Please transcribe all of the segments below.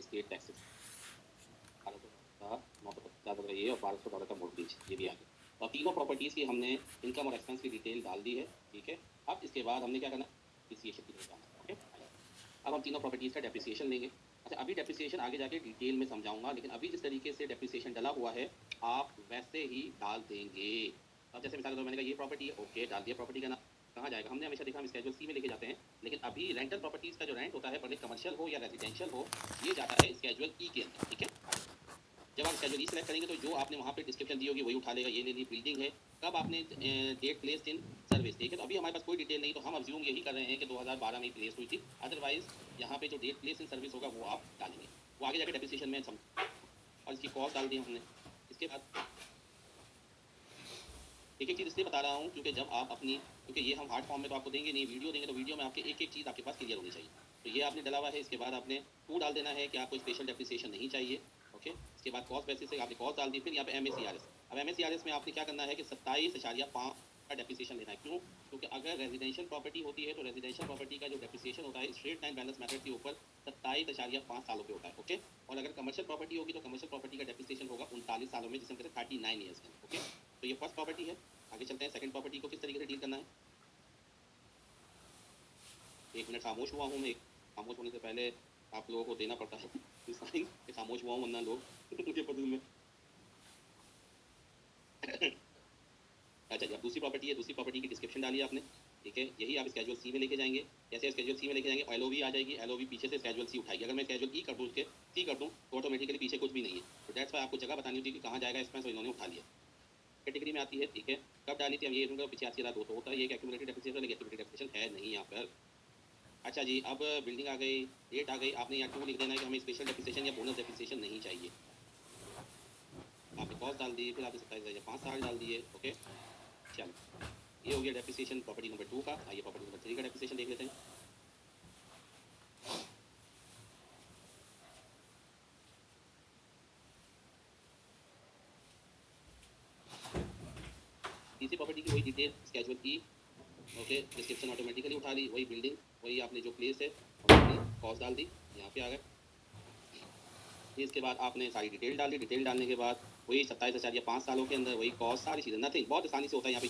State taxes, $1250 ये और $1200 का मोर्गेज, ये भी आ गया। तो अब तीनों प्रॉपर्टीज़ की हमने इनकम और एक्सपेंस की डिटेल डाल दी है, ठीक है। अब इसके बाद हमने क्या करना है, डेप्रिसिएशन की तरफ जाना है, ओके। अब हम तीनों प्रॉपर्टीज़ का डेप्रिसिएशन लेंगे। अच्छा, अभी डेप्रिसिएशन आगे जाके डिटेल में समझाऊंगा, लेकिन अभी जिस तरीके से डेप्रिसिएशन डला हुआ है आप वैसे ही डाल देंगे। अब जैसे मिसाल के तौर पर मैंने कहा ये प्रॉपर्टी है, ओके, डाल दिया। प्रॉपर्टी का नाम कहाँ जाएगा, हमने हमेशा देखा हम स्केड्यूल सी में लेके जाते हैं, लेकिन अभी रेंटल प्रॉपर्टीज़ का जो रेंट होता है, भले कमर्शियल हो या रेजिडेंशियल हो, ये जाता है स्केड्यूल ई के अंदर, ठीक है। जब आप स्केड्यूल ई सेलेक्ट करेंगे तो जो आपने वहाँ पे डिस्क्रिप्शन दी होगी वही उठा लेगा। ये लेनी बिल्डिंग है, कब आपने डेट प्लेस्ड इन सर्विस, ठीक है। तो अभी हमारे पास कोई डिटेल नहीं, तो हम अज्यूम यही कर रहे हैं कि 2012 में प्लेस हुई थी। अदरवाइज यहाँ पे जो डेट प्लेस इन सर्विस होगा वो आप डालेंगे, वो आगे जाके डेप्रिसिएशन में और इसकी कॉस्ट डाल दी हमने। इसके बाद एक एक चीज़ इसलिए बता रहा हूँ क्योंकि जब आप अपनी, क्योंकि ये हम हार्ड फॉर्म में तो आपको देंगे नहीं, वीडियो देंगे, तो वीडियो में आपके एक एक चीज़ आपके पास क्लियर होनी चाहिए। तो ये आपने डला हुआ है। इसके बाद आपने टू डाल देना है कि आपको स्पेशल डेप्रिसिएशन नहीं चाहिए, ओके। इसके बाद कॉस्ट बेसिस से आपने कॉस्ट डाल दी। फिर यहाँ पे MACRS। अब MACRS में आपने क्या करना है कि 27.5 का डेप्रिसिएशन लेना है। क्यों? क्योंकि अगर रेजिडेंशियल प्रॉपर्टी होती है तो रेजिडेंशियल प्रॉपर्टी का जो डेप्रिसिएशन होता है स्ट्रेट लाइन बैलेंस मेथड के ऊपर 27.5 सालों पे होता है, ओके। और अगर कमर्शियल प्रॉपर्टी होगी तो कमर्शियल प्रॉपर्टी का डेप्रिसिएशन होगा 39 सालों में, जिसे हम कहते हैं 39 ईयर्स में, ओके। तो ये फर्स्ट प्रॉपर्टी है। आगे चलते हैं, सेकंड प्रॉपर्टी को किस तरीके से डील करना है। एक मिनट खामोश हुआ हूँ मैं। खामोश होने से पहले आप लोगों को देना पड़ता है साइन कि खामोश हुआ हूँ, वरना लोग मुझे पता में अच्छा जी, अब दूसरी प्रॉपर्टी है। दूसरी प्रॉपर्टी की डिस्क्रिप्शन डाली आपने, ठीक है। यही आप स्केड्यूल सी में लेके जाएंगे। जैसे स्केड्यूल सी में लेके जाएंगे, LOV आ जाएगी। LOV पीछे से स्केड्यूल सी उठाएगी। अगर मैं स्केड्यूल ई कर दूँ, उसके सी कर दूँ, तो ऑटोमेटिकली पीछे कुछ भी नहीं है। तो दैट्स वाई आपको जगह बतानी होती है कि कहाँ जाएगा एक्सपेंस, और इन्होंने उठा लिया। कैटेगरी में आती है, ठीक है। कब डाली थी हम, ये 85,200 होता है। ये एक्यूमुलेटेड डेप्रिसिएशन, लेकिन एक्यूमुलेटेड डेप्रिसिएशन है नहीं यहाँ पर। अच्छा जी, अब बिल्डिंग आ गई, डेट आ गई। आपने यहाँ टू लिख देना है कि हमें स्पेशल डेप्रिसिएशन या बोनस डेप्रिसिएशन नहीं चाहिए। आपने कॉस्ट डाल दी, फिर आपने 27,560 डाल दिए, ओके। चलो, ये हो गया डेप्रिसिएशन प्रॉपर्टी नंबर 2 का। आइए प्रॉपर्टी नंबर 3 का डेप्रिसिएशन देख लेते हैं। तीसरी प्रॉपर्टी की वही डिटेल, स्केड्यूल की, ओके। डिस्क्रिप्शन ऑटोमेटिकली उठा ली, वही बिल्डिंग, वही आपने जो प्लेस है, कॉस्ट डाल दी, यहाँ पे आ गए। इसके बाद आपने सारी डिटेल डाल दी। डिटेल डालने के बाद वही 27,5 सालों के अंदर वही कॉस्ट, सारी चीज़ें, नथिंग, बहुत आसानी से होता है यहाँ पे,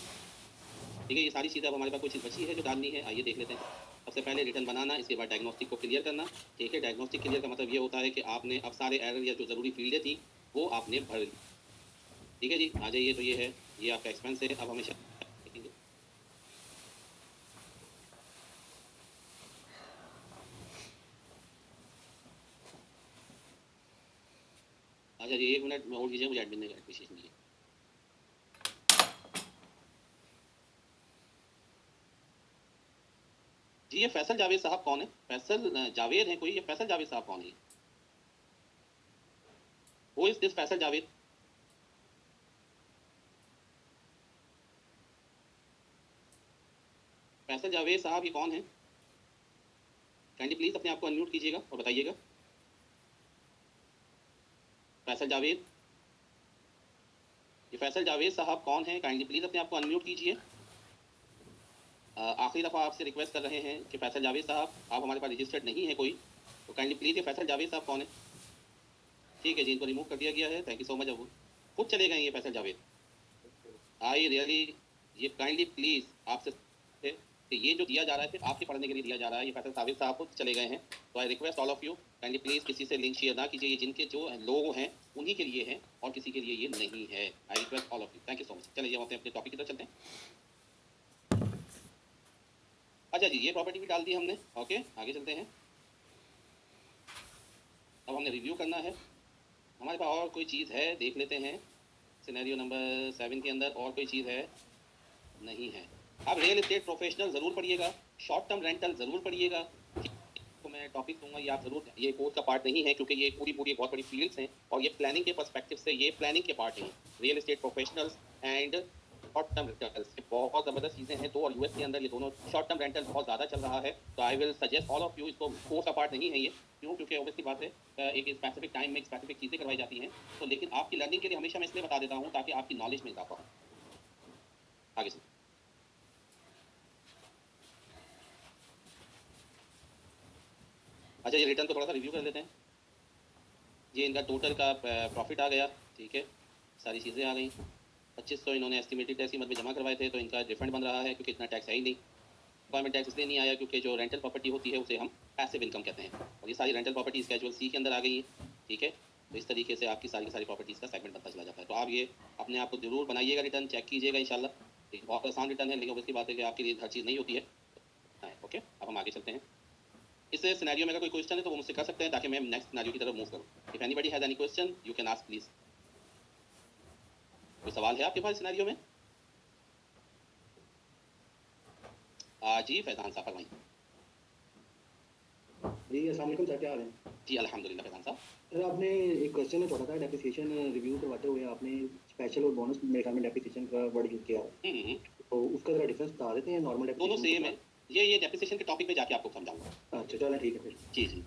ठीक है। ये सारी चीज़ें अब हमारे पास कोई चीज़ बची है जो डालनी है, आइए देख लेते हैं। सबसे पहले रिटर्न बनाना, इसके बाद डायग्नोस्टिक को क्लियर करना, ठीक है। डायग्नोस्टिक क्लियर का मतलब ये होता है कि आपने अब सारे एरर या जो ज़रूरी फील्डें थी वो आपने भर ली, ठीक है जी। आ जाइए, तो ये है, ये आपका एक्सपेंस है। अब हमेशा देखेंगे, अच्छा जी, 1 मिनट में होल्ड कीजिए, मुझे एडमिन ने एप्रिसिएशन दिए। जी, ये फैसल जावेद साहब कौन है? फैसल जावेद है कोई? ये फैसल जावेद साहब कौन है? वो इज दिस फैसल जावेद? फैसल जावेद साहब ये कौन है? काइंडली प्लीज अपने आप को अनम्यूट कीजिएगा और बताइएगा। फैसल जावेद, ये फैसल जावेद साहब कौन है? काइंडली प्लीज अपने आप को अनम्यूट कीजिए। आखिरी दफ़ा आपसे रिक्वेस्ट कर रहे हैं कि फैसल जावेद साहब, आप हमारे पास रजिस्टर्ड नहीं है कोई, तो काइंडली प्लीज़ ये फैसल जावेद साहब कौन है? ठीक है जी, इनको रिमूव कर दिया गया है, थैंक यू सो मच। अब खुद चले गए ये फैसल जावेद। आई रियली, ये काइंडली प्लीज़ आपसे कि ये जो दिया जा रहा है सिर्फ आपके पढ़ने के लिए दिया जा रहा है। ये फैसल जावेद साहब खुद चले गए हैं, तो I request all of you, kindly please किसी से लिंक शेयर ना कीजिए। ये जिनके जो लोग हैं उन्हीं के लिए है और किसी के लिए ये नहीं है। I request all of you, thank you so much. चलिए हम अपने टॉपिक की तरफ चलते हैं। अच्छा जी, ये प्रॉपर्टी भी डाल दी हमने, ओके। आगे चलते हैं। अब हमने रिव्यू करना है। हमारे पास और कोई चीज़ है, देख लेते हैं। सिनेरियो नंबर 7 के अंदर और कोई चीज़ है? नहीं है। अब रियल एस्टेट प्रोफेशनल ज़रूर पढ़िएगा, शॉर्ट टर्म रेंटल ज़रूर पढ़िएगा। तो मैं टॉपिक दूंगा, ये आप ज़रूर, ये कोर्स का पार्ट नहीं है क्योंकि ये पूरी पूरी बहुत बड़ी फील्ड्स हैं और ये प्लानिंग के पर्सपेक्टिव से ये प्लानिंग के पार्ट हैं। Real estate professionals and short term rentals, ये बहुत ज़बरदस्त चीज़ें हैं। तो और यूएस के अंदर ये दोनों शॉर्ट टर्म रेंटल बहुत ज़्यादा चल रहा है। तो I will suggest all of you, इसको कोर्स का पार्ट नहीं है ये। क्यों? क्योंकि ऑब्वियसली बात है, एक स्पेसिफिक टाइम में स्पेसिफिक चीज़ें करवाई जाती हैं। तो लेकिन आपकी लर्निंग के लिए हमेशा मैं इसलिए बता देता हूँ ताकि आपकी नॉलेज में इजाफा हो। आगे से अच्छा, ये रिटर्न को थोड़ा सा रिव्यू कर लेते हैं। ये इनका टोटल का प्रॉफिट आ गया, ठीक है, सारी चीज़ें आ गई। 2500 इन्होंने एस्टिमेटेड टैक्स की मद में जमा करवाए थे, तो इनका रिफंड बन रहा है क्योंकि इतना टैक्स है ही नहीं। एम्प्लॉयमेंट टैक्स इसलिए नहीं आया क्योंकि जो रेंटल प्रॉपर्टी होती है उसे हम पैसिव इनकम कहते हैं, और ये सारी रेंटल प्रॉपर्टी कैजुअल सी के अंदर आ गई है, ठीक है। तो इस तरीके से आपकी सारी की सारी प्रॉपर्टीज़ का सेगमेंट बनता चला जाता है। तो आप ये अपने आप को जरूर बनाइएगा, रिटर्न चेक कीजिएगा इंशाल्लाह। ठीक, बहुत आसान रिटर्न है, लेकिन उसकी बात है कि आपके लिए हर चीज़ नहीं होती है। ओके, अब हम आगे चलते हैं। इस सिनेरियो में अगर कोई क्वेश्चन है तो वो मुझसे कर सकते हैं ताकि मैं नेक्स्ट सिनेरियो की तरफ मूव करूँ। If anybody has any question you can ask please. कोई सवाल है आपके पास सिनेरियो में? जी फैजान साहब फरमाइए। जी अस्सलाम वालेकुम सर, क्या हाल है? जी अल्हम्दुलिल्लाह फैजान साहब। सर आपने एक क्वेश्चन में छोड़ा था, डेप्रिसिएशन रिव्यू करवाते हुए आपने स्पेशल और बोनस मेरे ख्याल में डेप्रिसिएशन का वर्ड यूज किया है, तो उसका जरा डिफरेंस बता देते हैं नॉर्मल दोनों डेप्रिसिएशन सेम है। ये डेप्रिसिएशन के टॉपिक पे जाके आपको समझाऊंगा। अच्छा चलो ठीक है फिर। जी जी,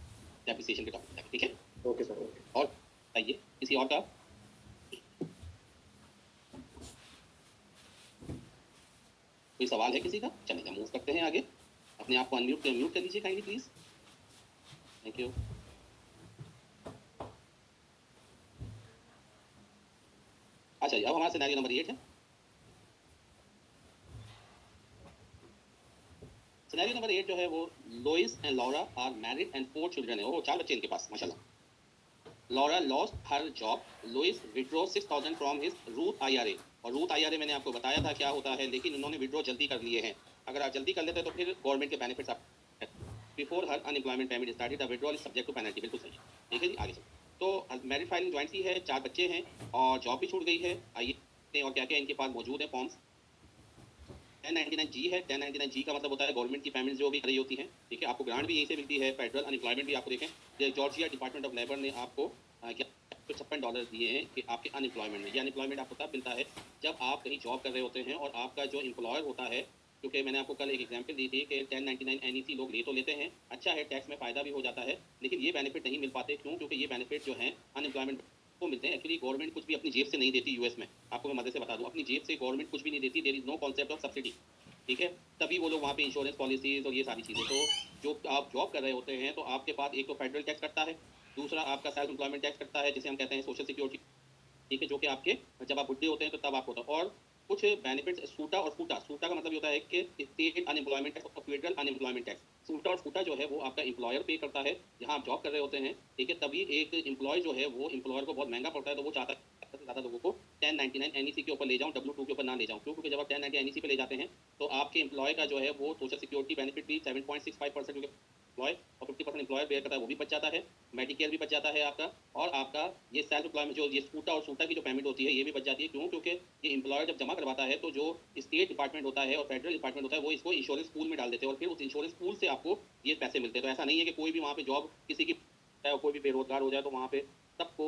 डेप्रिसिएशन के टॉपिक पे जाके, ठीक है। Okay sir, okay. और बताइए किसी और का? कोई सवाल है किसी का? चलिए मूव करते हैं आगे। अपने आप को अनम्यूट म्यूट कर लीजिए काइंडली प्लीज। Thank you. अच्छा जी, अब हमारा सिनेरियो नंबर 8 है। सिनेरियो नंबर 8 जो है वो Lois and Laura are married and 4 children है। ओह 4 बच्चे इनके पास माशाल्लाह। Laura lost her job, Louis withdraw 6000 from his Roth IRA. और रूथ आईआरए मैंने आपको बताया था क्या होता है, लेकिन उन्होंने विड्रॉ जल्दी कर लिए हैं। अगर आप जल्दी कर लेते तो फिर गवर्नमेंट के बेनिफिट्स आप before her unemployment payment started the withdrawal is subject to penalty. बिल्कुल सही, ठीक है जी। आगे चलते तो मैरिड फाइलिंग ज्वाइंट की है, 4 बच्चे हैं और जॉब भी छूट गई है। आइए और क्या क्या इनके पास मौजूद है फॉर्म्स। 1099 जी है। 1099 जी का मतलब होता है गवर्नमेंट की पेमेंट जो भी कर रही होती है, ठीक है। आपको ग्रांट भी यहीं से मिलती है, फेडरल अनएम्प्लॉयमेंट भी आपको देखें जॉर्जिया डिपार्टमेंट ऑफ लेबर ने आपको क्या $56 दिए हैं कि आपके अनएम्प्लॉयमेंट में। ये अनएम्प्लॉयमेंट आपको तब मिलता है जब आप कहीं जॉब कर रहे होते हैं और आपका जो एम्प्लॉयर होता है, क्योंकि मैंने आपको कल एक एग्जांपल दी थी कि 1099 एनईसी लोग ले तो लेते हैं, अच्छा है, टैक्स में फ़ायदा भी हो जाता है, लेकिन ये बेनिफिट नहीं मिल पाते। क्यों? क्योंकि ये बेनिफिट जो है अनएम्प्लॉयमेंट को मिलते हैं। एक्चुअली गवर्नमेंट कुछ भी अपनी जेब से नहीं देती यूएस में, आपको मैं मदद से बता दूं, अपनी जेब से गवर्नमेंट कुछ भी नहीं देती। There is no concept of subsidy, ठीक है। तभी वो लोग वहाँ पे इंश्योरेंस पॉलिसीज और ये सारी चीज़ें। तो जो आप जॉब कर रहे होते हैं तो आपके पास एक तो फेडरल टैक्स कटता है, दूसरा आपका सेल्फ एम्प्लॉयमेंट टैक्स कटता है जिसे हम कहते हैं सोशल सिक्योरिटी, ठीक है, जो कि आपके जब आप बुढ़े होते हैं तो तब आपको होता है। और कुछ बेनिफिट्स सूटा और फूटा। सूटा का मतलब ये होता है कि स्टेट अनएम्प्लॉयमेंट टैक्स और फेडरल अनएम्प्लॉयमेंट टैक्स। सूटा और फूटा जो है वो आपका एम्प्लॉयर पे करता है जहाँ आप जॉब कर रहे होते हैं, ठीक है। तभी एक एम्प्लॉय जो है वो एम्प्लॉयर को बहुत महंगा पड़ता है, तो वो चाहता है ज़्यादा लोगों को 1099 एनईसी के ऊपर ले जाऊँ, W2 के ऊपर ना ले जाऊँ। क्यों? क्योंकि जब आप 1099 एनईसी पे ले जाते हैं तो आपके एम्प्लॉय का जो है वो सोशल सिक्योरिटी बेनिफिट भी 7.65% एम्प्लॉय और 50% एम्प्लॉयर बेयर करता है, वो भी बच जाता है। मेडिकेयर भी बच जाता है आपका, और आपका ये सेल्फ एम्प्लॉयमेंट जो ये सूटा और सूटा की जो पेमेंट होती है ये भी बच जाती है। क्यों? क्योंकि ये एम्प्लॉयर जब जमा करवाता है तो जो स्टेट डिपार्टमेंट होता है और फेडरल डिपार्टमेंट होता है वो इसको इंश्योरेंस पूल में डाल देते हैं और फिर उस इंश्योरेंस पूल से आपको ये पैसे मिलते हैं। तो ऐसा नहीं है कि कोई भी वहाँ पे जॉब किसी की कोई भी बेरोजगार हो जाए तो वहाँ पे सबको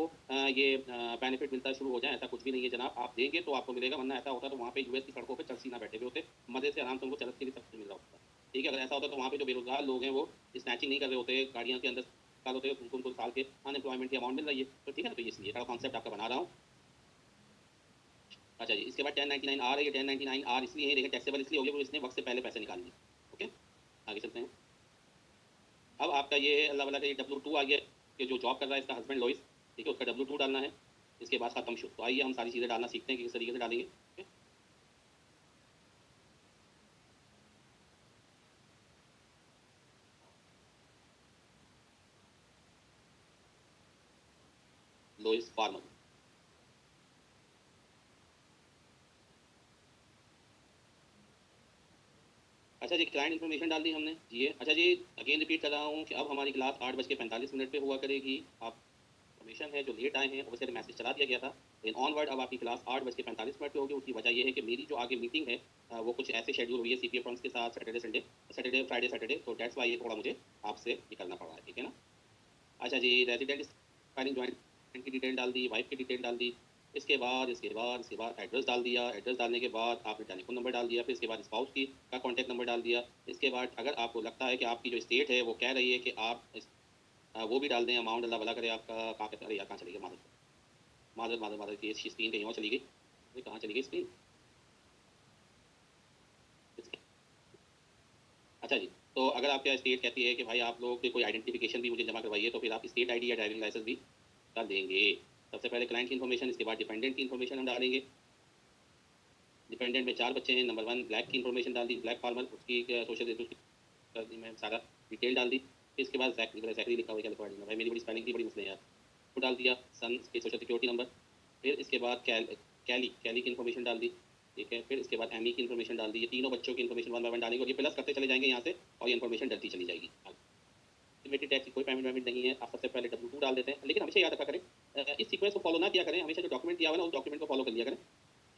ये बेनिफिट मिलता शुरू हो जाए, ऐसा कुछ भी नहीं है जनाब। आप देंगे तो आपको मिलेगा, वरना ऐसा होता तो वहाँ पे यूएस की सड़कों पे चरसी ना बैठे हुए होते, मजे से आराम से उनको चरस के लिए सब कुछ मिल रहा होता, ठीक है। अगर ऐसा होता तो वहाँ पे जो बेरोजगार लोग हैं वो स्नैचिंग नहीं कर रहे होते, गाड़ियों के अंदर साल होते हैं, उनको साल के अनएम्प्लॉयमेंट की अमाउंट मिल रही है। तो ठीक है ना, तो इसलिए का कॉन्सेप्ट आपका बना रहा हूँ। अच्छा जी, इसके बाद 1099 आर है। ये 1099 आर इसलिए है, देखिए टैक्सेबल इसलिए हो गया क्योंकि इसने वक्त से पहले पैसे निकाल लिए। ओके, आगे चलते हैं। अब आपका ये अल्लाह वाला का ये W2 आ गया कि जो जॉब कर रहा है इसका हस्बैंड लॉइस, ठीक है, उसका W2 डालना है। इसके बाद खत्म शुरू। तो आइए हम सारी चीज़ें डालना सीखते हैं कि किस तरीके से डालेंगे। Okay, लॉइस farmer. अच्छा जी, क्लाइंट इन्फॉर्मेशन डाल दी हमने जी। ये अच्छा जी, अगेन रिपीट कर रहा हूँ कि अब हमारी क्लास 8:45 पे हुआ करेगी। आप इन्फॉर्मेशन है जो लेट आए हैं वैसे मैसेज चला दिया गया था, लेकिन ऑनवर्ड अब आपकी क्लास 8:45 पे होगी। उसकी वजह ये है कि मेरी जो आगे मीटिंग है वो कुछ ऐसे शेड्यूल हुई है सीपीए फर्म्स के साथ, Saturday Sunday, Saturday Friday Saturday, तो डेट्स वाई ये थोड़ा मुझे आपसे ये करना पड़ रहा है, ठीक है ना। अच्छा जी, रेजिडेंट फाइलिंग ज्वाइंट की डिटेल डाल दी, वाइफ की डिटेल डाल दी। इसके बाद एड्रेस डाल दिया। एड्रेस डालने के बाद आपने टेलीफोन नंबर डाल दिया। फिर इसके बाद स्पाउस की का कॉन्टैक्ट नंबर डाल दिया। इसके बाद अगर आपको लगता है कि आपकी जो स्टेट है वो कह रही है कि आप वो भी डाल दें अमाउंट, अल्लाह भला करे आपका। कहाँ पे, अरे यार कहाँ चली गई मादर, मादर मादर मादर की स्क्रीन कहीं और चली गई। अरे कहाँ चली गई स्क्रीन। अच्छा जी, तो अगर आपका स्टेट कहती है कि भाई आप लोग की कोई आइडेंटिफिकेशन भी मुझे जमा करवाइए, तो फिर आप स्टेट आईडी या ड्राइविंग लाइसेंस भी डाल देंगे। सबसे पहले क्लाइंट की इन्फॉर्मेशन, इसके बाद डिपेंडेंट की इन्फॉर्मेशन हम डालेंगे। डिपेंडेंट में 4 बच्चे हैं। नंबर 1 ब्लैक की इन्फॉर्मेशन डाल दी, ब्लैक फार्मर, उसकी सोशल कर दी, मैं सारा डिटेल डाल दी। फिर इसके बाद जैकरी लिखा हुआ क्या लिखवा दूंगा भाई, मेरी बड़ी स्पेलिंग की बड़ी मसले यार। वो डाल दिया, सन के सोशल सिक्योरिटी नंबर। फिर इसके बाद कैली की इन्फॉर्मेशन डाल दी, ठीक है। फिर इसके बाद एमी की इन्फॉर्मेशन डाल दी। ये तीनों बच्चों की इन्फॉर्मेशन 1 बाय 1 डालेंगे और ये प्लस करते चले जाएंगे यहाँ से और ये इन्फॉर्मेशन डलती चली जाएगी। एस्टिमेटेड टैक्स की कोई पेमेंट नहीं है। आप सबसे पहले W2 डाल देते हैं, लेकिन हमेशा याद रखा करें इस सीक्वेंस को फॉलो ना किया करें। हमेशा जो डॉक्यूमेंट दिया हुआ है ना उस डॉक्यूमेंट को फॉलो कर लिया करें।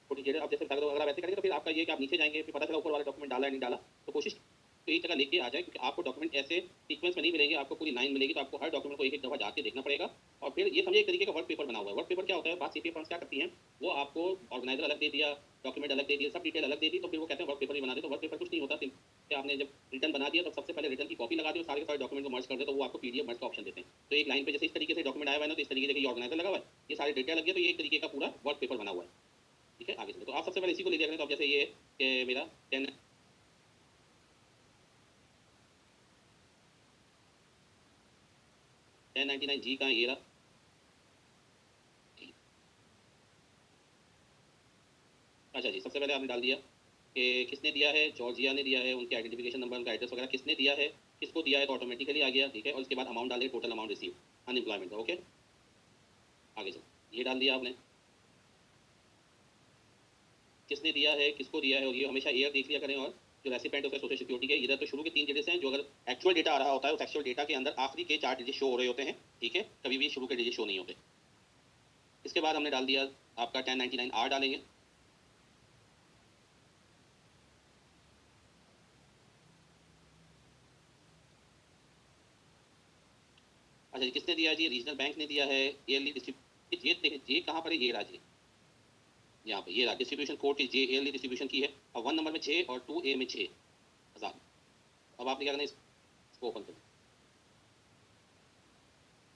छोटी चीज़ें आप जैसे अगर आप ऐसे करेंगे तो फिर आपका ये कि आप नीचे जाएंगे, फिर पता चला ऊपर वाला डॉक्यूमेंट डाला है नहीं डाला। तो कोशिश तो एक जगह लेके आ जाए, क्योंकि आपको डॉक्यूमेंट ऐसे सीक्वेंस में नहीं मिलेंगे, आपको पूरी लाइन मिलेगी। तो आपको हर डॉक्यूमेंट को एक एक दफा जाके देखना पड़ेगा। और फिर ये समझिए एक तरीके का वर्क पेपर बना हुआ है। वर्क पेपर क्या होता है, बात सीपीए फर्म्स क्या करती हैं, वो आपको ऑर्गेनाइजर अलग दे दिया, डॉक्यूमेंट अलग दे दिया, सब डिटेल अलग दे दी, तो फिर वो कहते हैं वर्क पेपर ही बना दे। तो वर्क पेपर कुछ नहीं होता। आपने जब रिटर्न बना दिया तो सबसे पहले रिटर्न की कॉपी लगा दी और सारे के सारे डॉक्यूमेंट को मर्ज कर दे, तो वो आपको पीडीएफ मर्ज का ऑप्शन देते हैं। तो एक लाइन पे जैसे इस तरीके से डॉक्यूमेंट आया हुआ है ना, तो इस तरीके से ऑर्गेनाइजर लगा हुआ है, ये सारे डेटा लग गया, तो ये एक तरीके का पूरा वर्क पेपर बना हुआ है, ठीक है। आगे चलो, तो आप सबसे पहले इसी को ले लिया करें। तो अब जैसे ये कि मेरा 1099G का ये रहा। अच्छा जी, सबसे पहले आपने डाल दिया कि किसने दिया है, जॉर्जिया ने दिया है, उनके आइडेंटिफिकेशन नंबर, उनका एड्रेस वगैरह किसने दिया है, किसको दिया है, तो ऑटोमेटिकली आ गया, ठीक है। और इसके बाद अमाउंट डालें, टोटल अमाउंट रिसीव अनएम्प्लॉयमेंट का, ओके। आगे चलो, ये डाल दिया आपने, किसने दिया है, किसको दिया है, और ये हमेशा ईयर देख लिया करें। और जो रेसिपेंट है सोशल सिक्योरिटी के इधर तो शुरू के 3 डिजिट्स हैं, जो अगर एक्चुअल डेटा आ रहा होता है उस एक्चुअल डेटा के अंदर आखिरी के 4 डिजिट शो हो रहे होते हैं, ठीक है। कभी भी शुरू के डिजिट शो नहीं होते। इसके बाद हमने डाल दिया आपका 1099R डालेंगे। अच्छा जी, किसने दिया जी, रीजनल बैंक ने दिया है। ईयरली डिस्ट्रीब्यूशन, ये कहाँ पर है, ये राज्य यहाँ पे, ये डिस्ट्रीब्यूशन कोड की जे ईयरली डिस्ट्रीब्यूशन की है। और 1 नंबर में 6 और 2A में 6,000। अब आपने क्या करना है, इसको ओपन कर।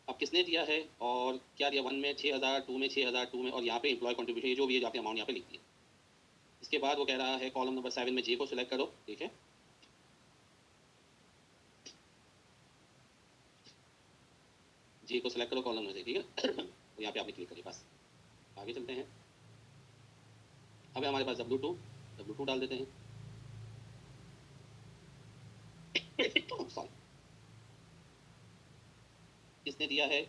अब किसने दिया है और क्या दिया, 1 में 6,000, 2 में 6,000, 2 में, और यहाँ पे एम्प्लॉय कंट्रीब्यूशन, ये जो भी है जो आपने अमाउंट यहाँ पे लिख दिया। इसके बाद वो कह रहा है कॉलम नंबर 7 में जे को सिलेक्ट करो, ठीक है। जे को सिलेक्ट करो कॉलम नंबर से, ठीक है। तो यहाँ पे आपने क्लिक करिए, बस आगे चलते हैं। अब हमारे पास W2 डाल देते हैं। सॉरी, किसने दिया है,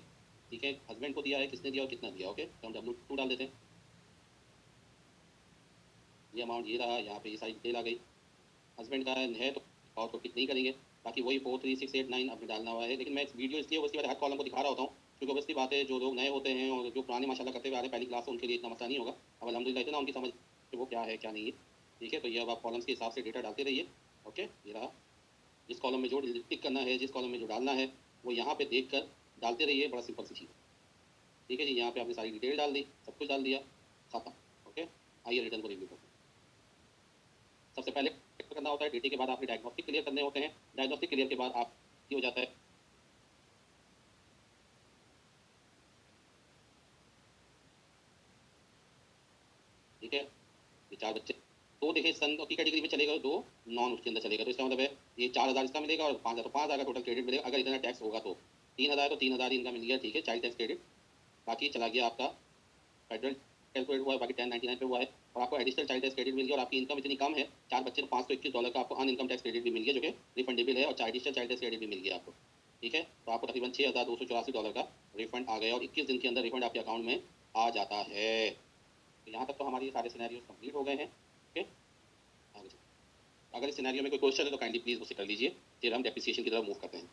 ठीक है, हस्बैंड को दिया है, किसने दिया और कितना दिया, ओके। तो हम W2 डाल देते हैं। ये अमाउंट ये रहा, यहाँ पे ये सारी डिटेल आ गई। हस्बैंड का है तो और तो कितनी करेंगे, बाकी वही 43689 आपने डालना हुआ है। लेकिन मैं इस वीडियो इसलिए उसके बाद हर कॉलम को दिखा रहा होता हूँ, क्योंकि ऑब्वियसली बात है, जो लोग नए होते हैं और जो पुराने माशाल्लाह करते हुए आ रहे हैं पहली क्लास से, उनके लिए इतना मसला नहीं होगा। अब अलहमदिल्ला इतना उनकी समझ कि वो क्या है क्या नहीं है, ठीक है। तो ये अब आप कॉलम्स के हिसाब से डेटा डालते रहिए, ओके। ये रहा, जिस कॉलम में जो टिक करना है, जिस कॉलम में जो डालना है, वो यहाँ पे देख कर डालते रहिए। बड़ा सिंपल सी चीज़, ठीक है जी। यहाँ पे आपने सारी डिटेल डाल दी, सब कुछ डाल दिया, खत्म, ओके। आइए रिटर्न को रिव्यू करते हैं। सबसे पहले करना होता है डेटे के बाद आपने डायग्नोस्टिक क्लियर करने होते हैं। डायग्नोस्टिक क्लियर के बाद आप ये हो जाता है, ठीक है। ये 4 बच्चे, 2 देखे सन की कैटेगरी में चलेगा, 2 नॉन उसके अंदर चलेगा। तो इसका मतलब है ये 4,000 इसका मिलेगा और 5,000, तो 5,000 का टोटल क्रेडिट मिलेगा। अगर इतना टैक्स होगा तो 3,000, तो 3,000 इनका मिल गया, ठीक है, चाइल्ड टैक्स क्रेडिट। बाकी चला गया आपका फेडरल कैलकुलेट हुआ है, बाकी 1099 पे हुआ है। और आपको एडिशनल चाइल्ड टैक्स क्रेडिट मिल गया। और आपकी इनकम इतनी कम है, 4 बच्चे, तो $521 का आपको अन इनकम टैक्स क्रेडिट भी मिल गया, जो कि रिफंडेबल है। और एडिशनल चाइल्ड टैक्स क्रेडिट भी मिल गया आपको, ठीक है। तो आपको तकरीबन $6,284 का रिफंड आ गया और 21 दिन के अंदर रिफंड आपके अकाउंट में आ जाता है। तो यहाँ तक तो हमारे सारे सिनेरियोज कंप्लीट हो गए हैं, ओके। आगे चलिए। अगर इस सिनेरियो में कोई क्वेश्चन है तो काइंडली प्लीज मुझसे कर लीजिए, फिर हम डेप्रिसिएशन की तरफ मूव करते हैं।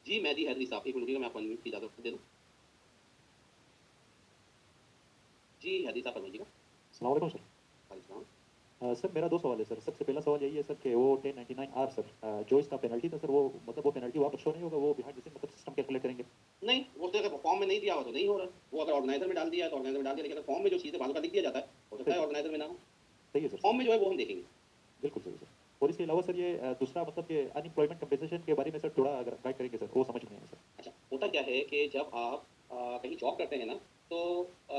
जी मेहदी हैदरी साहब, एक मिनट, मैं आपको अनम्यूट की इजाजत दे दूँ। जी हैदरी साहब फरमाइएगा। अस्सलाम वालेकुम सर। वालेकुम। सर मेरा 2 सवाल है सर। सबसे पहला सवाल यही है सर कि वो 1099 आर सर, जो इसका पेनल्टी था सर, वो मतलब वो पेनल्टी वहाँ पर शो नहीं होगा, वो बिहाइंड द सीन मतलब सिस्टम कैलकुलेट करेंगे? नहीं, वो तो अगर फॉर्म में नहीं दिया हुआ तो नहीं हो रहा। वो अगर ऑर्गेनाइजर में डाल दिया है तो ऑर्गेनाइजर में डाल दिया, लेकिन अगर फॉर्म में जो चीज़ें बालों का लिख दिया जाता है, हो सकता है ऑर्गेनाइजर में ना हो। सही है सर। फॉर्म में जो है वो हम देखेंगे। बिल्कुल सही है सर। और इसके अलावा सर ये दूसरा मतलब कि अनएम्प्लॉयमेंट कंपनसेशन के बारे में सर थोड़ा अगर गाइड करेंगे सर, वो समझ में नहीं आया सर। अच्छा, होता क्या है कि जब आप कहीं जॉब करते हैं ना, तो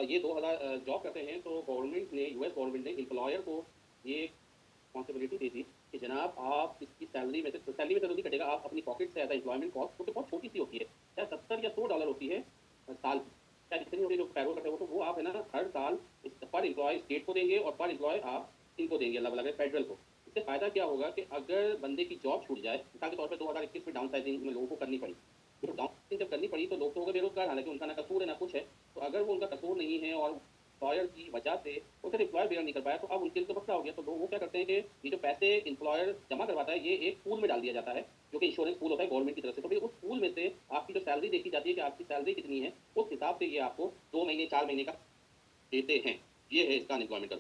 ये 2000 जॉब करते हैं, तो गवर्नमेंट ने, यूएस गवर्नमेंट ने एम्प्लॉयर को ये रिस्पॉन्सिबिलिटी दे दी कि जनाब आप इसकी सैलरी में से तो नहीं कटेगा, आप अपनी पॉकेट से एज एम्प्लॉयमेंट कॉस्ट, क्योंकि बहुत छोटी सी होती है, चाहे 70 या $100 होती है साल की, चाहे जितनी होती है जो पैरोल कटे हो, तो वो आप है ना हर साल पर एम्प्लॉय स्टेट को देंगे और पर एम्प्लॉय आप इनको देंगे, अल्लाह वाला फेडरल को। इससे फायदा क्या होगा कि अगर बंदे की जॉब छूट जाए, मिसाल के तौर पर 2021 में डाउन साइजिंग में लोगों को करनी पड़ी, तो डाउन साइजिंग जब करनी पड़ी तो लोग तो हो गए बेरोजगार, हालांकि उनका ना कसूर है ना कुछ है। तो अगर वो उनका कसूर नहीं है और एम्प्लॉयर की वजह से वो फिर एम्प्लॉयर बेयर नहीं कर पाया, तो अब उनके लिए तो मसला हो गया। तो लोग वो क्या करते हैं कि ये जो पैसे एम्प्लॉयर जमा करवाता है ये एक पूल में डाल दिया जाता है, जो कि इंश्योरेंस पूल होता है गवर्नमेंट की तरफ से। तो फिर उस पूल में से आपकी जो सैलरी देखी जाती है कि आपकी सैलरी कितनी है, उस हिसाब से ये आपको 2 महीने 4 महीने का देते हैं। ये है इसका अनएम्प्लॉयमेंट का।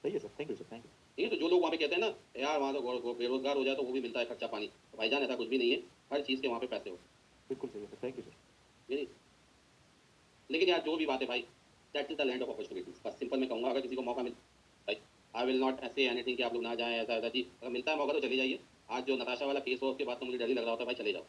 सही है sir, thank you sir, thank you. नहीं तो जो लोग वहाँ पे कहते हैं ना यार वहाँ तो बेरोजगार हो जाए तो वो भी मिलता है खर्चा पानी, तो भाईजान ऐसा कुछ भी नहीं है, हर चीज़ के वहाँ पे पैसे हो। बिल्कुल सही है सर, थैंक यू सर। नहीं, लेकिन यार जो भी बात है भाई, that is the land of opportunities. बस सिंपल मैं कहूँगा, अगर किसी को मौका मिले भाई, I will not say anything कि आप लोग ना जाएं, ऐसा ऐसा जी, अगर मिलता है मौका तो चले जाइए। आज जो नताशा वाला केस हुआ उसके बाद तो मुझे डर ही लग रहा होता है भाई, चले जाओ।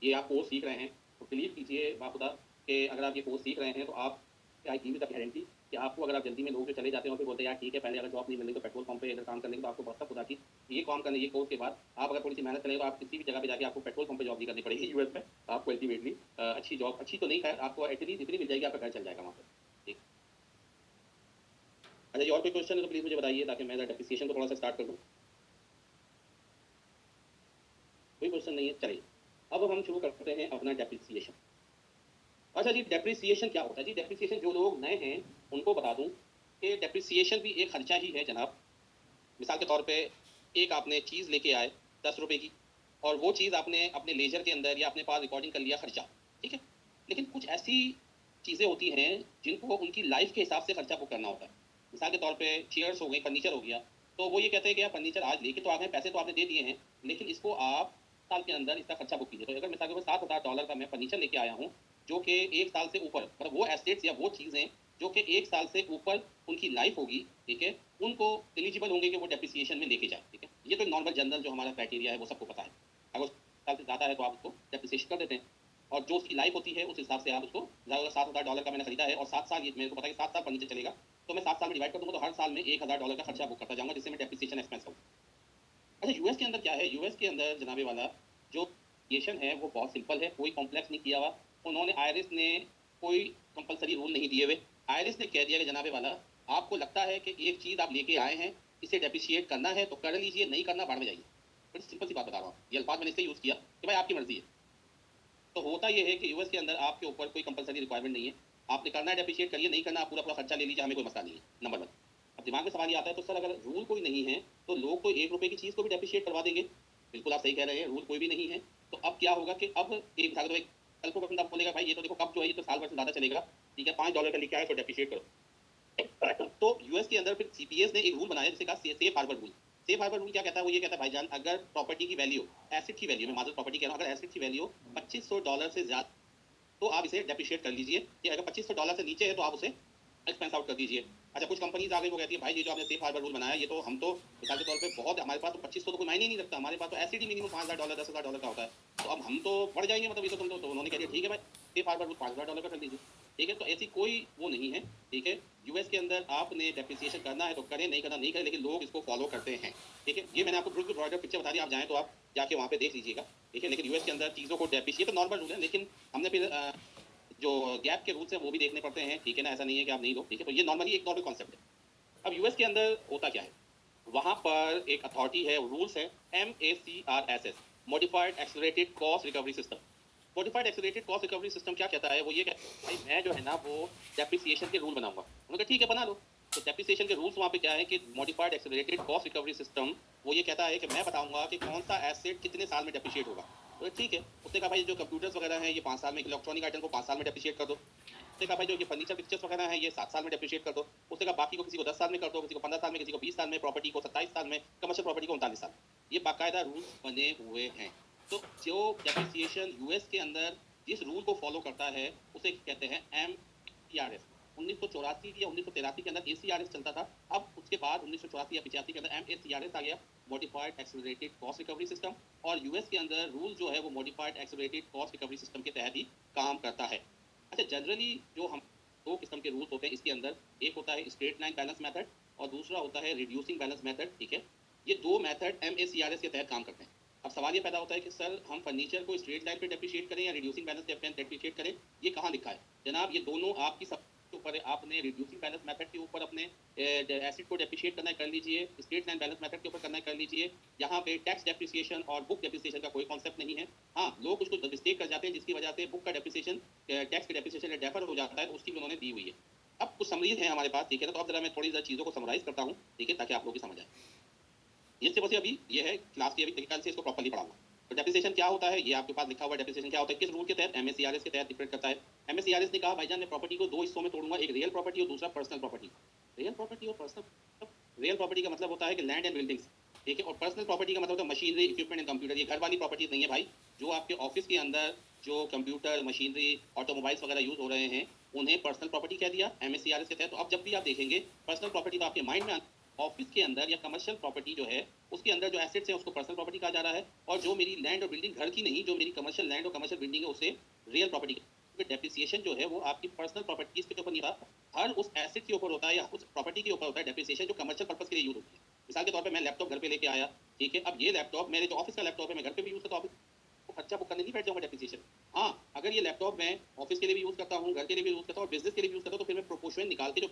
ये आप कोर्स सीख रहे हैं तो बिलीव कीजिए बाखुदा कि अगर आप ये कोर्स सीख रहे हैं तो आप I give you the guarantee कि आपको, अगर आप जल्दी में लोग जो चले जाते हैं और फिर बोलते हैं यार ठीक है पहले अगर जॉब नहीं मिलनी तो पेट्रोल पंप पे अगर काम करने की, तो आपको बहुत खुदा की ये काम करने, ये कोर्स के बाद आप अगर थोड़ी सी मेहनत करें तो आप किसी भी जगह पे जाके आपको पेट्रोल पंप पे जॉब नहीं करनी पड़ेगी यूएस में। आपको अल्टीमेटली अच्छी जॉब, अच्छी तो नहीं खैर, आपको एटलीस्ट इतनी मिल जाएगी, आपका घर चल जाएगा वहाँ पर। ठीक, अच्छा ये और कोई क्वेश्चन है तो प्लीज़ मुझे बताइए ताकि मैं डेप्रिसिएशन को थोड़ा सा स्टार्ट कर दूँ। कोई क्वेश्चन नहीं है, चलिए अब हम शुरू करते हैं अपना डेप्रिसिएशन। अच्छा जी, डेप्रिसिएशन क्या होता है जी? डेप्रिसिएशन जो लोग नए हैं उनको बता दूं कि डेप्रिसिएशन भी एक खर्चा ही है जनाब। मिसाल के तौर पे एक आपने चीज़ लेके आए 10 रुपए की, और वो चीज़ आपने अपने लेजर के अंदर या अपने पास रिकॉर्डिंग कर लिया खर्चा, ठीक है। लेकिन कुछ ऐसी चीज़ें होती हैं जिनको उनकी लाइफ के हिसाब से खर्चा बुक करना होता है। मिसाल के तौर पे चेयर्स हो गई, फर्नीचर हो गया, तो वो ये कहते हैं कि यार फर्नीचर आज लेके तो आ गए, पैसे तो आपने दे दिए हैं, लेकिन इसको आप साल के अंदर इसका खर्चा बुक कीजिए। तो अगर मिसाल के $7,000 का मैं फर्नीचर लेके आया हूँ, जो कि 1 साल से ऊपर, मतलब वो एसेट्स या वो चीज़ें जो कि 1 साल से ऊपर उनकी लाइफ होगी, ठीक है, उनको एलिजिबल होंगे कि वो डेप्रिसिएशन में लेके जाए, ठीक है। ये तो नॉर्मल जनरल जो हमारा क्राइटेरिया है वो सबको पता है। अगर उस साल से ज़्यादा है तो आप उसको डेप्रिसिएशन कर देते हैं, और जो उसकी लाइफ होती है उस हिसाब से आप उसको, $7,000 का मैंने खरीदा है और 7 साल, ये मेरे को पता है कि 7 साल फर्नीचर चलेगा, तो मैं 7 साल में डिवाइड कर दूंगा, तो हर साल में $1,000 का खर्चा बुक करता जाऊंगा, जिससे मैं डेप्रिसिएशन एक्सपेंस करूँ। अच्छा यूएस के अंदर क्या है, यूएस के अंदर जनाबे वाला जो एप्लीकेशन है वो बहुत सिंपल है, कोई कॉम्प्लेक्स नहीं किया हुआ। उन्होंने आईआरएस ने कोई कंपलसरी रूल नहीं दिए हुए। आईआरएस ने कह दिया कि जनाबे वाला आपको लगता है कि एक चीज़ आप लेके आए हैं, इसे डेप्रिशिएट करना है तो कर लीजिए, नहीं करना बाढ़ में जाइए। बड़ी सिंपल सी बात बता रहा हूँ, ये अल्फाज मैंने इससे यूज़ किया कि भाई आपकी मर्जी है। तो होता ये है कि यूएस के अंदर आपके ऊपर कोई कंपलसरी रिक्वायरमेंट नहीं है, आपने करना है डेप्रिशिएट करिए, नहीं करना आप पूरा पूरा खर्चा ले लीजिए, हमें कोई मसला नहीं है। नंबर 1। अब दिमाग में सवाल ये आता है तो सर अगर रूल कोई नहीं है तो लोग तो 1 रुपए की चीज़ को भी डेप्रिशिएट करवा देंगे। बिल्कुल आप सही कह रहे हैं, रूल कोई भी नहीं है। तो अब क्या होगा कि अब एक भाग दो, कल को बंदा बोलेगा भाई ये तो देखो कब जो है ये तो साल भर से ज़्यादा चलेगा, ठीक है, $5 का लेके आए तो डेप्रिशिएट करो। तो यूएस के अंदर फिर सीपीएस ने एक रूल बनाया जिसे कहा safe harbour rule. Safe harbour rule क्या कहता है, वो ये कहता है भाईजान अगर प्रॉपर्टी की वैल्यू, एसेट की वैल्यू, मैं मात्र प्रॉपर्टी कह रहा हूँ, अगर एसेट की वैल्यू $2,500 से ज़्यादा तो आप इसे डेप्रिशिएट कर लीजिए, कि अगर $2,500 से नीचे है तो आप उसे एक्सपेंस आउट कर दीजिए। अच्छा कुछ कंपनीज आ गई वो कहती है भाई ये जो आपने सेफ हार्बर रूल बनाया ये तो हम तो मिसाल के तौर पे बहुत, हमारे पास तो 2500 तो कोई मायने नहीं रखता, हमारे पास तो एसिड ही मिनिमम $5,000 $10,000 का होता है, तो अब हम तो बढ़ जाएंगे, मतलब ये तो तुम तो उन्होंने कह दिया ठीक है भाई सेफ हार्बर रूल $5,000 का कर लीजिए, ठीक है। तो ऐसी कोई वो नहीं है, ठीक है। यूएस के अंदर आपने डेप्रिसिएशन करना है तो करें, नहीं करना नहीं करें, लेकिन लोग इसको फॉलो करते हैं, ठीक है। ये मैंने आपको बिल्कुल ब्रॉडर पिक्चर बता दी, आप जाएँ तो आप जाके वहाँ पे देख लीजिएगा, ठीक है। लेकिन यूएस के अंदर चीज़ों को डेप्रिशिएट तो नॉर्मल रूल है, लेकिन हमने फिर जो गैप के रूल्स हैं वो भी देखने पड़ते हैं, ठीक है ना, ऐसा नहीं है कि आप नहीं दो, ठीक है। तो ये नॉर्मली एक नॉर्मल कॉन्सेप्ट है। अब यूएस के अंदर होता क्या है, वहाँ पर एक अथॉरिटी है, रूल्स है MACRSS, modified accelerated cost recovery system. Modified accelerated cost recovery system क्या कहता है, वो ये कहता है भाई मैं जो है ना वो डेप्रिसिएशन के रूल बनाऊंगा। उन्होंने कहा ठीक है बना लो। तो डेप्रिसिएशन के रूल्स वहाँ पे क्या है कि modified accelerated cost recovery system, वो ये कहता है कि मैं बताऊंगा कि कौन सा एसेट कितने साल में डेप्रिशिएट होगा। तो ठीक है, उसने कहा भाई जो कंप्यूटर्स वगैरह हैं ये 5 साल में, इलेक्ट्रॉनिक आइटम को 5 साल में डेप्रिशिएट कर दो। उसने कहा भाई जो ये फर्नीचर पिक्चर्स वगैरह हैं ये 7 साल में डेप्रिशिएट कर दो। उसने कहा बाकी को किसी को 10 साल में कर दो, किसी को 15 साल में, किसी को 20 साल में, प्रॉपर्टी को 27 साल में, कमर्शियल प्रॉपर्टी को 39 साल। ये बाकायदा रूल्स बने हुए हैं। तो जो डेप्रिसिएशन यूएस के अंदर जिस रूल को फॉलो करता है उसे कहते हैं MACRS। 1984 या 1983 के अंदर ACRS चलता था, अब उसके बाद 1984 या 85 के अंदर MACRS आ गया, modified accelerated cost recovery system. और यूएस के अंदर रूल जो है वो modified accelerated cost recovery system के तहत ही काम करता है। अच्छा जनरली जो हम 2 किस्म के रूल्स होते हैं इसके अंदर, एक होता है स्ट्रेट लाइन बैलेंस मेथड और दूसरा होता है रिड्यूसिंग बैलेंस मेथड, ठीक है। ये दो मेथड MACRS के तहत काम करते हैं। अब सवाल ये पैदा होता है कि सर हम फर्नीचर को स्ट्रेट लाइन पे डेप्रिशिएट करें या रिड्यूसिंग बैलेंस के तहत डेप्रिशिएट करें, ये कहाँ लिखा है? जनाब ये दोनों आपकी सब के ऊपर है। आपने रिड्यूसिंग बैलेंस मेथड के ऊपर अपने एसिड को डेप्रिशिएट करना है कर लीजिए, स्ट्रेट लाइन बैलेंस मेथड के ऊपर करना है कर लीजिए। यहाँ पे टैक्स डेप्रिसिएशन और बुक डेप्रिसिएशन का कोई कॉन्सेप्ट नहीं है। हाँ, लोग उसको मिस्टेक कर जाते हैं जिसकी वजह से बुक का डेप्रिसिएशन टैक्स के डेप्रिसिएशन डेफर हो जाता है, तो उसकी भी उन्होंने दी हुई है। अब कुछ समरीज है हमारे पास, ठीक है ना, तो अब जरा मैं थोड़ी सी चीज़ों को समराइज करता हूँ, ठीक है, ताकि आप लोग की समझ आए। ये सिर्फ अभी ये है क्लास की, अभी तरीके से इसको प्रॉपर्ली पढ़ाऊंगा। तो डेप्रिसिएशन क्या होता है ये आपके पास लिखा हुआ है। डेप्रिसिएशन क्या होता है, किस रूल के तहत? MACRS के तहत डिफरेंट करता है। MACRS ने कहा भाईजान मैं प्रॉपर्टी को दो हिस्सों में तोड़ूंगा, एक रियल प्रॉपर्टी और दूसरा पर्सनल प्रॉपर्टी। रियल प्रॉपर्टी और पर्सनल, रियल प्रॉपर्टी का मतलब होता है कि लैंड एंड बिल्डिंग्स, ठीक है, और पर्सनल प्रॉपर्टी का मतलब होता है मशीनरी, इक्विपमेंट एंड कंप्यूटर। ये घर वाली प्रॉपर्टी नहीं है भाई, जो आपके ऑफिस के अंदर जो कंप्यूटर, मशीनरी, ऑटोमोबाइल्स वगैरह यूज हो रहे हैं, उन्हें पर्सनल प्रॉपर्टी कह दिया MACRS के तहत। तो अब जब भी आप देखेंगे पर्सनल प्रॉपर्टी, तो आपके माइंड में ऑफिस के अंदर या कमर्शियल प्रॉपर्टी जो है उसके अंदर जो एसेट्स है उसको पर्सनल प्रॉपर्टी कहा जा रहा है, और जो मेरी लैंड और बिल्डिंग, घर की नहीं, जो मेरी कमर्शियल लैंड और कमर्शियल बिल्डिंग है उसे रियल प्रॉपर्टी। डेप्रिसिएशन जो है वो आपकी पर्सनल प्रॉपर्टीज के ऊपर नहीं होता, हर उस एसेट के ऊपर होता है या उस प्रॉपर्टी के ऊपर होता है डेप्रिसिएशन जो कमर्शियल पर्पस के लिए यूज होती है। मिसाल के तौर पर मैं लैपटॉप घर पे लेके आया, ठीक है, अब ये लैपटॉप मेरे जो ऑफिस का लैपटॉप है मैं घर पे भी यूज करता हूँ, खर्चा बुक करने नहीं बैठ जाऊंगा डेप्रिसिएशन। हाँ, अगर ये लैपटॉप मैं ऑफिस के लिए भी यूज करता हूँ, घर के लिए भी यूज करता हूँ और बिजनेस के लिए भी यूज करता हूँ, तो फिर मैं प्रोपोर्शन निकाल के जो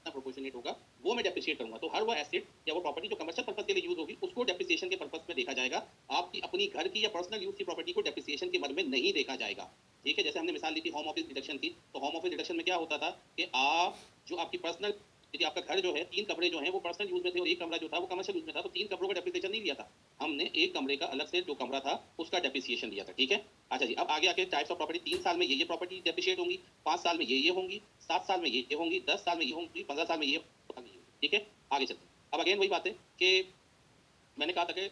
प्रोपोर्शनेट होगा वो मैं डेप्रिशिएट करूंगा। तो हर वो एसेट या वो प्रॉपर्टी जो कमर्शियल पर्पस के लिए यूज होगी उसको डेप्रिसिएशन के पर्पस में देखा जाएगा। आपकी अपनी घर की या पर्सनल यूज की प्रॉपर्टी को डेप्रिसिएशन के मद में नहीं देखा जाएगा, ठीक है। जैसे हमने मिसाल ली थी होम ऑफिस डिडक्शन की, तो होम ऑफिस डिडक्शन में क्या होता था कि आप जो आपकी पर्सनल, यदि आपका घर जो है 3 कमरे जो हैं वो पर्सनल यूज में थे और एक कमरा जो था वो कमर्शियल यूज में था, तो 3 कमरों का डेप्रिसिएशन नहीं लिया था हमने, एक कमरे का अलग से जो कमरा था उसका डेप्रिसिएशन लिया था, ठीक है। अच्छा जी, अब आगे आके टाइप्स ऑफ प्रॉपर्टी, 3 साल में ये प्रॉपर्टी डेप्रिशिएट होंगी, 5 साल में ये होंगी, 7 साल में ये होंगी, 10 साल में ये होंगी, 15 साल में ये होंगी, ठीक है। आगे चलते हैं। अब अगेन वही बात है कि मैंने कहा था कि